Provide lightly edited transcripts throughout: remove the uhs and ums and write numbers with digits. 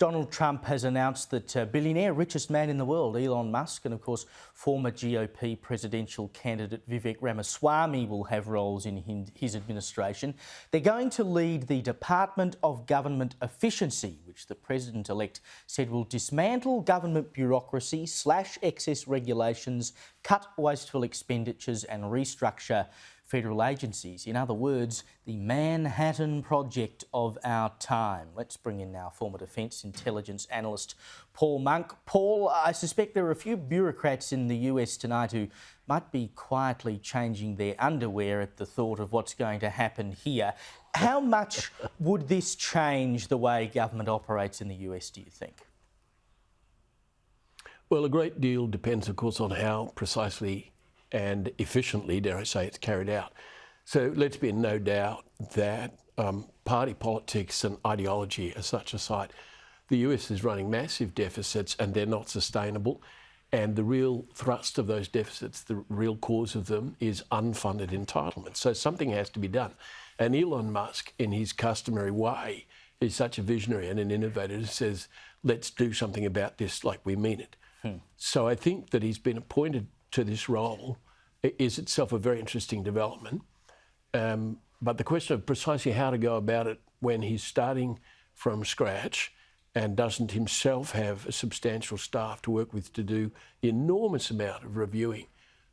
Donald Trump has announced that billionaire, richest man in the world, Elon Musk, and of course former GOP presidential candidate Vivek Ramaswamy will have roles in his administration. They're going to lead the Department of Government Efficiency, which the President-elect said will dismantle government bureaucracy, slash excess regulations, cut wasteful expenditures and restructure federal agencies. In other words, the Manhattan Project of our time. Let's bring in now former Defence Intelligence Analyst Paul Monk. Paul, I suspect there are a few bureaucrats in the US tonight who might be quietly changing their underwear at the thought of what's going to happen here. How much would this change the way government operates in the US, do you think? Well, a great deal depends, of course, on how precisely and efficiently, dare I say, it's carried out. So let's be in no doubt that party politics and ideology are such aside. The US is running massive deficits and they're not sustainable. And the real thrust of those deficits, the real cause of them, is unfunded entitlement. So something has to be done. And Elon Musk, in his customary way, is such a visionary and an innovator who says, let's do something about this like we mean it. So I think that he's been appointed to this role is itself a very interesting development. But the question of precisely how to go about it when he's starting from scratch and doesn't himself have a substantial staff to work with to do the enormous amount of reviewing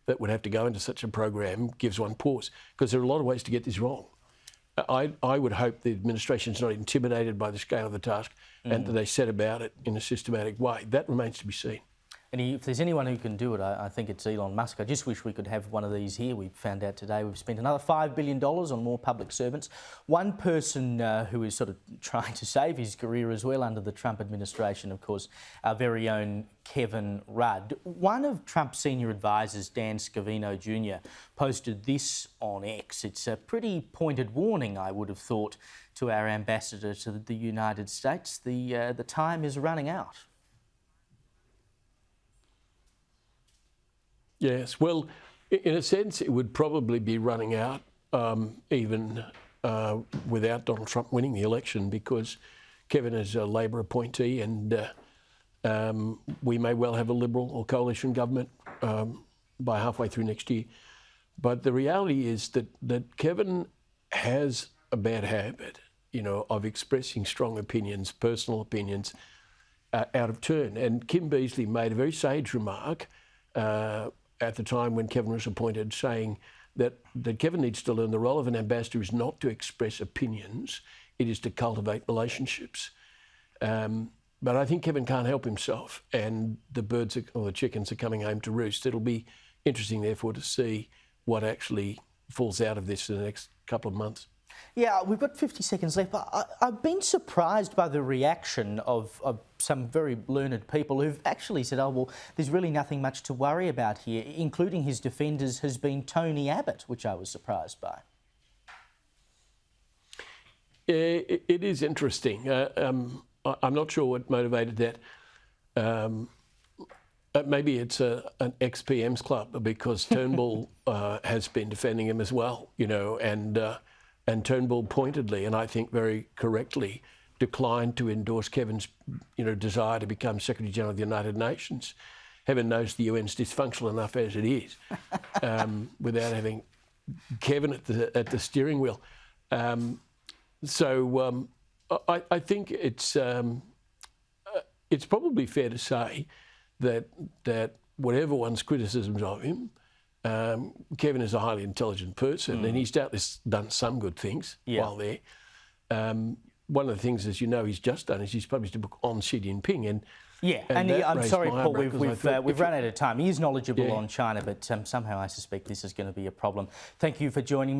that would have to go into such a program gives one pause, because there are a lot of ways to get this wrong. I would hope the administration is not intimidated by the scale of the task and that they set about it in a systematic way. That remains to be seen. And if there's anyone who can do it, I think it's Elon Musk. I just wish we could have one of these here. We found out today we've spent another $5 billion on more public servants. One person who is sort of trying to save his career as well under the Trump administration, of course, our very own Kevin Rudd. One of Trump's senior advisors, Dan Scavino Jr., posted this on X. It's a pretty pointed warning, I would have thought, to our ambassador to the United States. The time is running out. Yes, well, in a sense, it would probably be running out even without Donald Trump winning the election, because Kevin is a Labor appointee and we may well have a Liberal or coalition government by halfway through next year. But the reality is that Kevin has a bad habit, you know, of expressing strong opinions, personal opinions, out of turn. And Kim Beazley made a very sage remark at the time when Kevin was appointed, saying that Kevin needs to learn the role of an ambassador is not to express opinions, it is to cultivate relationships. But I think Kevin can't help himself, and the birds or the chickens are coming home to roost. It'll be interesting, therefore, to see what actually falls out of this in the next couple of months. Yeah, we've got 50 seconds left, but I've been surprised by the reaction of some very learned people who've actually said, oh, well, there's really nothing much to worry about here, including his defenders has been Tony Abbott, which I was surprised by. It is interesting. I'm not sure what motivated that. Maybe it's an ex-PM's club, because Turnbull has been defending him as well, you know, and Turnbull pointedly, and I think very correctly, declined to endorse Kevin's, you know, desire to become Secretary General of the United Nations. Heaven knows the UN's dysfunctional enough as it is, without having Kevin at the steering wheel. So I think it's probably fair to say that whatever one's criticisms of him, Kevin is a highly intelligent person, and he's doubtless done some good things while there. One of the things, as you know, he's just done is he's published a book on Xi Jinping. And I'm sorry, Paul, we've run out of time. He is knowledgeable on China, but somehow I suspect this is going to be a problem. Thank you for joining me.